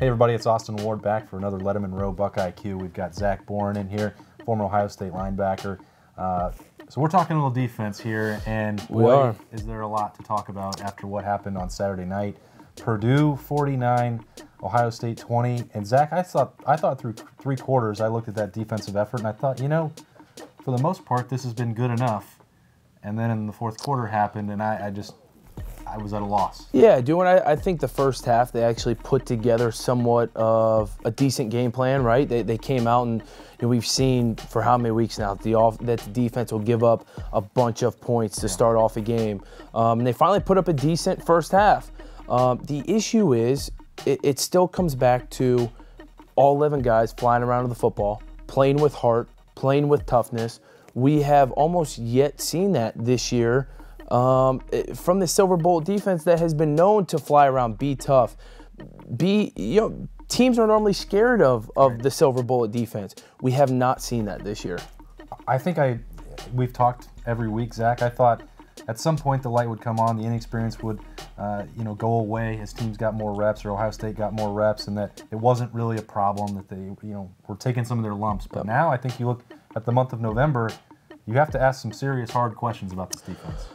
Hey everybody, it's Austin Ward back for another Lettermen Row BuckIQ. We've got Zach Boren in here, former Ohio State linebacker. So we're talking a little defense here, and boy, is there a lot to talk about after what happened on Saturday night. Purdue 49, Ohio State 20, and Zach, I thought through three quarters, I looked at that defensive effort, and I thought, you know, for the most part, this has been good enough. And then in the fourth quarter happened, and I was at a loss. Yeah, I think the first half they actually put together somewhat of a decent game plan, right? They came out and we've seen for how many weeks now that the defense will give up a bunch of points to start off a game. And they finally put up a decent first half. The issue is it still comes back to all 11 guys flying around with the football, playing with heart, playing with toughness. We have almost yet seen that this year. From the Silver Bowl defense that has been known to fly around, be tough, teams are normally scared of the Silver Bullet defense. We have not seen that this year. I think we've talked every week, Zach. I thought at some point the light would come on, the inexperience would, go away as teams got more reps or Ohio State got more reps, and that it wasn't really a problem that they, were taking some of their lumps. But now I think you look at the month of November, you have to ask some serious hard questions about this defense.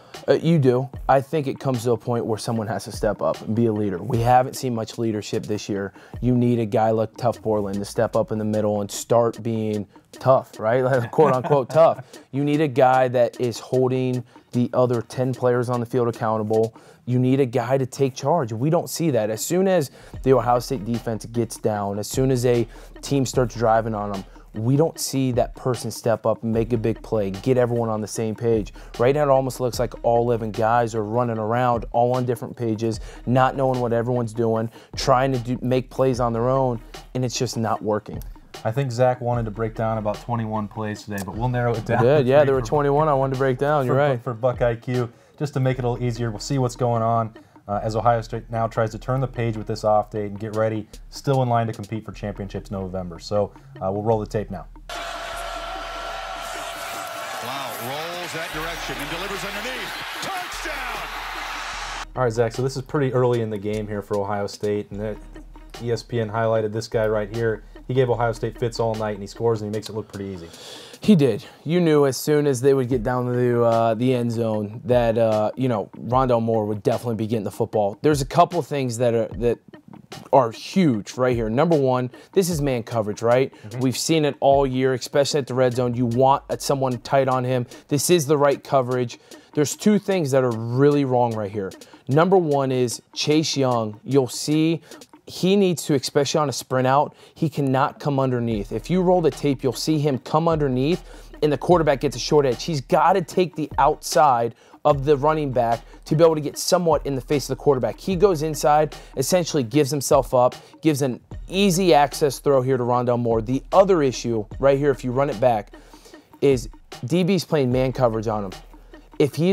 You do. I think it comes to a point where someone has to step up and be a leader. We haven't seen much leadership this year. You need a guy like Tough Borland to step up in the middle and start being tough, right? Like, quote unquote tough. You need a guy that is holding the other 10 players on the field accountable. You need a guy to take charge. We don't see that. As soon as the Ohio State defense gets down, as soon as a team starts driving on them, we don't see that person step up and make a big play, get everyone on the same page. Right now it almost looks like all 11 guys are running around all on different pages, not knowing what everyone's doing, trying to make plays on their own, and it's just not working. I think Zach wanted to break down about 21 plays today, but we'll narrow it down. Yeah, there were 21 I wanted to break down. You're right. For BuckIQ, just to make it a little easier, we'll see what's going on as Ohio State now tries to turn the page with this off date and get ready, still in line to compete for championships in November. So we'll roll the tape now. Wow, rolls that direction and delivers underneath. Touchdown! All right, Zach, so this is pretty early in the game here for Ohio State, and ESPN highlighted this guy right here. He gave Ohio State fits all night, and he scores, and he makes it look pretty easy. He did. You knew as soon as they would get down to the end zone that, Rondale Moore would definitely be getting the football. There's a couple of things that are huge right here. Number one, this is man coverage, right? We've seen it all year, especially at the red zone. You want someone tight on him. This is the right coverage. There's two things that are really wrong right here. Number one is Chase Young. You'll see he needs to, especially on a sprint out, he cannot come underneath. If you roll the tape, you'll see him come underneath, and the quarterback gets a short edge. He's got to take the outside of the running back to be able to get somewhat in the face of the quarterback. He goes inside, essentially gives himself up, gives an easy access throw here to Rondale Moore. The other issue right here, if you run it back, is DB's playing man coverage on him. If he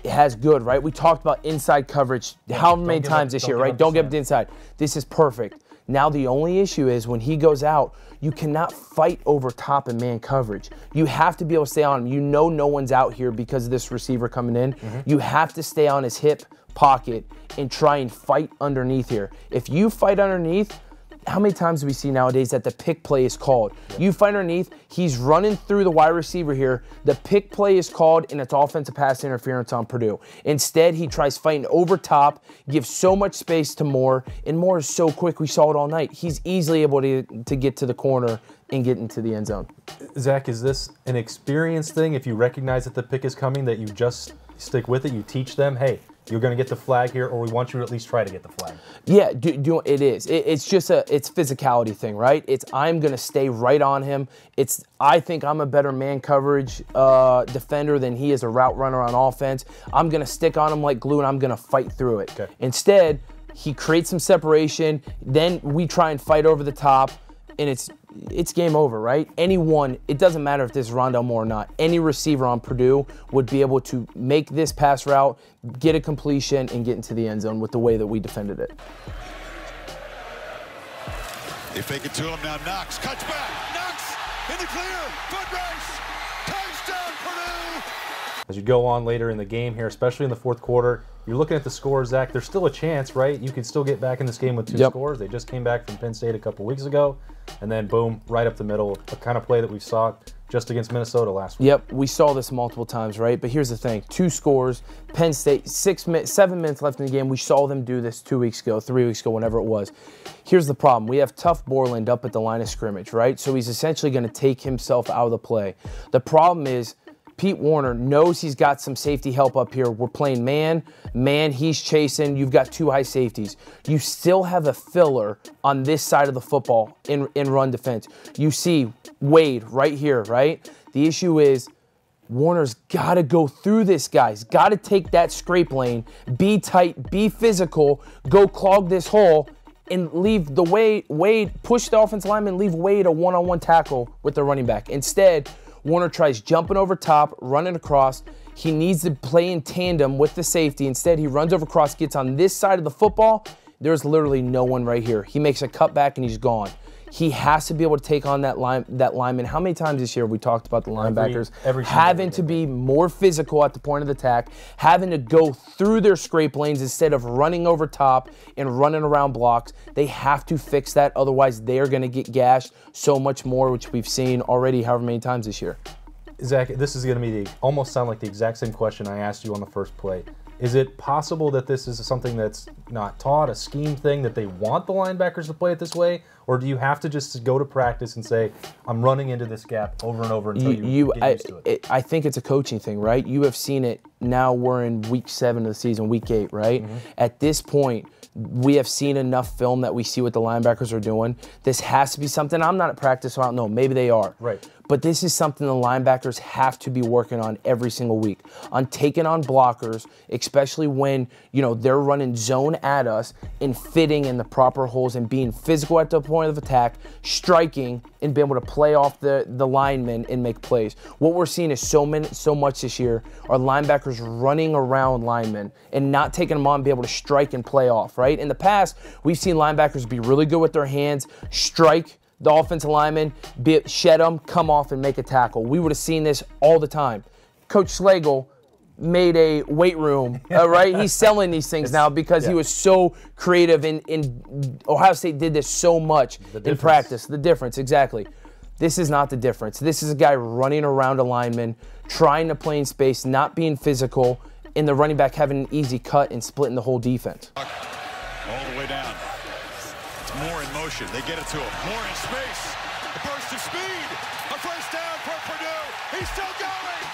has good, right? We talked about inside coverage how many times this year, right? Don't get up to inside. This is perfect. Now the only issue is when he goes out, you cannot fight over top and man coverage. You have to be able to stay on him. You know no one's out here because of this receiver coming in. You have to stay on his hip pocket and try and fight underneath here. If you fight underneath, how many times do we see nowadays that the pick play is called? You fight underneath, he's running through the wide receiver here, the pick play is called, and it's offensive pass interference on Purdue. Instead, he tries fighting over top, gives so much space to Moore, and Moore is so quick, we saw it all night. He's easily able to get to the corner and get into the end zone. Zach, is this an experience thing? If you recognize that the pick is coming, that you just stick with it, you teach them, hey, you're going to get the flag here, or we want you to at least try to get the flag. Yeah, it is. It's just it's physicality thing, right? I'm going to stay right on him. I think I'm a better man coverage defender than he is a route runner on offense. I'm going to stick on him like glue, and I'm going to fight through it. Okay. Instead, he creates some separation. Then we try and fight over the top, and it's game over, right? Anyone, it doesn't matter if this is Rondale Moore or not, any receiver on Purdue would be able to make this pass route, get a completion, and get into the end zone with the way that we defended it. They fake it to him now. Knox cuts back. Knox in the clear. Foot race. Touchdown, Purdue. as you go on later in the game here, especially in the fourth quarter, you're looking at the scores, Zach. There's still a chance, right? You could still get back in this game with 2 scores. They just came back from Penn State a couple weeks ago, and then boom, right up the middle, the kind of play that we saw just against Minnesota last week. Yep, we saw this multiple times, right? But here's the thing, 2 scores, Penn State, 7 minutes left in the game. We saw them do this 2 weeks ago, 3 weeks ago, whenever it was. Here's the problem. We have Tough Borland up at the line of scrimmage, right? So he's essentially going to take himself out of the play. The problem is Pete Warner knows he's got some safety help up here. We're playing man, he's chasing. You've got 2 high safeties. You still have a filler on this side of the football in run defense. You see Wade right here, right? The issue is Warner's got to go through this, guys. Got to take that scrape lane, be tight, be physical, go clog this hole, and leave the Wade, push the offensive lineman, leave Wade a one-on-one tackle with the running back. Instead, Warner tries jumping over top, running across. He needs to play in tandem with the safety. Instead, he runs over across, gets on this side of the football. There's literally no one right here. He makes a cutback and he's gone. He has to be able to take on that lineman. How many times this year have we talked about the linebackers having to be more physical at the point of attack, having to go through their scrape lanes instead of running over top and running around blocks? They have to fix that. Otherwise, they're going to get gashed so much more, which we've seen already however many times this year. Zach, this is going to be almost sound like the exact same question I asked you on the first play. Is it possible that this is something that's not taught, a scheme thing, that they want the linebackers to play it this way? Or do you have to just go to practice and say, I'm running into this gap over and over until you get used to it? I think it's a coaching thing, right? You have seen it. Now we're in week 7 of the season, week 8, right? Mm-hmm. At this point, we have seen enough film that we see what the linebackers are doing. This has to be something. I'm not at practice, so I don't know. Maybe they are. Right. But this is something the linebackers have to be working on every single week, on taking on blockers, especially when, they're running zone at us and fitting in the proper holes and being physical at the point of attack, striking, and being able to play off the linemen and make plays. What we're seeing is so much this year are linebackers running around linemen and not taking them on and be able to strike and play off, right? In the past, we've seen linebackers be really good with their hands, strike the offensive lineman, shed them, come off and make a tackle. We would have seen this all the time. Coach Slagle made a weight room, right? He's selling these things now because he was so creative in Ohio State did this so much in practice. The difference, exactly. This is not the difference. This is a guy running around a lineman, trying to play in space, not being physical, and the running back having an easy cut and splitting the whole defense. All the way down. More in motion. They get it to him. More in space. A burst of speed. A first down for Purdue. He's still going.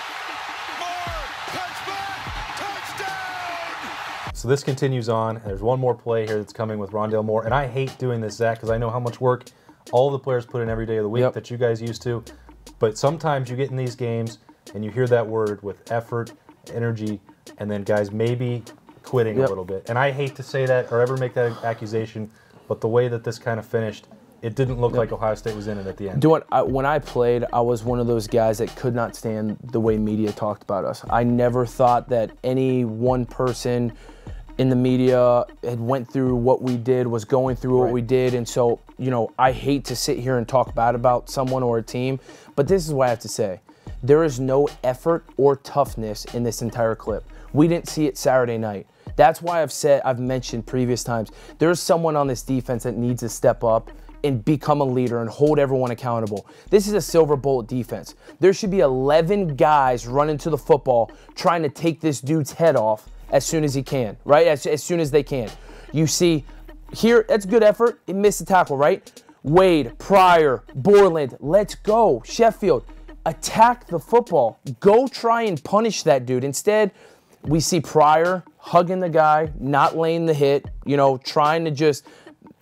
More. Touchback. Touchdown. So this continues on. There's one more play here that's coming with Rondale Moore. And I hate doing this, Zach, because I know how much work all the players put in every day of the week that you guys used to. But sometimes you get in these games and you hear that word with effort, energy, and then guys maybe quitting a little bit. And I hate to say that or ever make that accusation, but the way that this kind of finished, it didn't look like Ohio State was in it at the end. When I played, I was one of those guys that could not stand the way media talked about us. I never thought that any one person in the media had went through what we did, was going through what we did. And so, I hate to sit here and talk bad about someone or a team, but this is what I have to say. There is no effort or toughness in this entire clip. We didn't see it Saturday night. That's why I've mentioned previous times, there's someone on this defense that needs to step up and become a leader and hold everyone accountable. This is a silver bullet defense. There should be 11 guys running to the football trying to take this dude's head off as soon as he can, right? As soon as they can. You see here, that's good effort. He missed the tackle, right? Wade, Pryor, Borland, let's go. Sheffield, attack the football. Go try and punish that dude. Instead, we see Pryor hugging the guy, not laying the hit, trying to just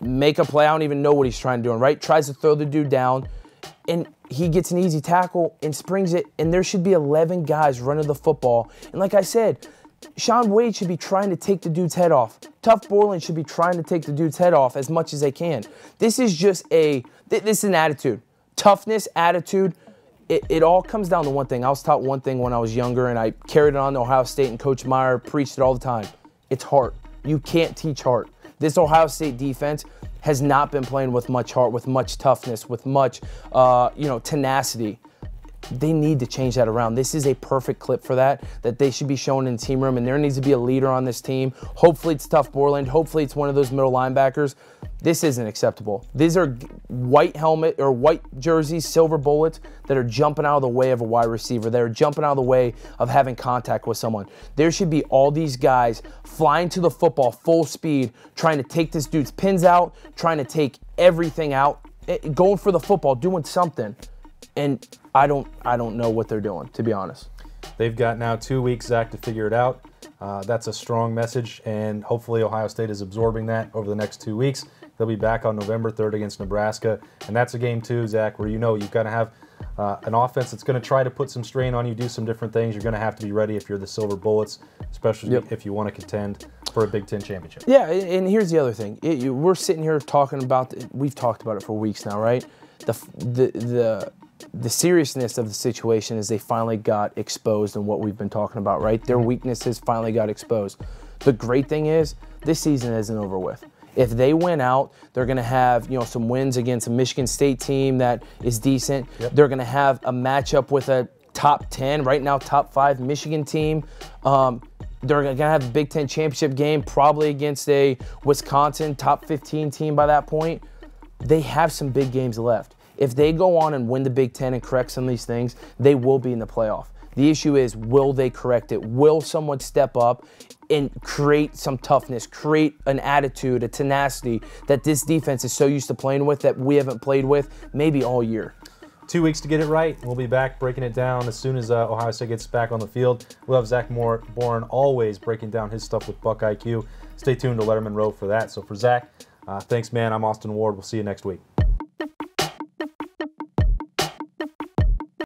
make a play. I don't even know what he's trying to do, right? Tries to throw the dude down, and he gets an easy tackle and springs it, and there should be 11 guys running the football. And like I said, Sean Wade should be trying to take the dude's head off. Tough Borland should be trying to take the dude's head off as much as they can. This is just this is an attitude. Toughness, attitude. It all comes down to one thing. I was taught one thing when I was younger, and I carried it on to Ohio State, and Coach Meyer preached it all the time. It's heart. You can't teach heart. This Ohio State defense has not been playing with much heart, with much toughness, with much, tenacity. They need to change that around. This is a perfect clip for that they should be shown in the team room, and there needs to be a leader on this team. Hopefully it's Tough Borland. Hopefully it's one of those middle linebackers. This isn't acceptable. These are white helmet or white jerseys, silver bullets that are jumping out of the way of a wide receiver. They're jumping out of the way of having contact with someone. There should be all these guys flying to the football full speed, trying to take this dude's pins out, trying to take everything out, going for the football, doing something. And I don't know what they're doing, to be honest. They've got now 2 weeks, Zach, to figure it out. That's a strong message, and hopefully Ohio State is absorbing that over the next 2 weeks. They'll be back on November 3rd against Nebraska, and that's a game too, Zach, where you've got to have an offense that's going to try to put some strain on you, do some different things. You're going to have to be ready if you're the Silver Bullets, especially if you want to contend for a Big Ten championship. Yeah, and here's the other thing. We're sitting here talking about, we've talked about it for weeks now, right? The seriousness of the situation is they finally got exposed in what we've been talking about, right? Their weaknesses finally got exposed. The great thing is this season isn't over with. If they win out, they're going to have some wins against a Michigan State team that is decent. Yep. They're going to have a matchup with a top 10, right now top 5 Michigan team. They're going to have a Big Ten championship game probably against a Wisconsin top 15 team by that point. They have some big games left. If they go on and win the Big Ten and correct some of these things, they will be in the playoff. The issue is, will they correct it? Will someone step up and create some toughness, create an attitude, a tenacity that this defense is so used to playing with that we haven't played with maybe all year? 2 weeks to get it right. We'll be back breaking it down as soon as Ohio State gets back on the field. We'll have Zach Bourne always breaking down his stuff with BuckIQ. Stay tuned to Lettermen Row for that. So for Zach, thanks, man. I'm Austin Ward. We'll see you next week.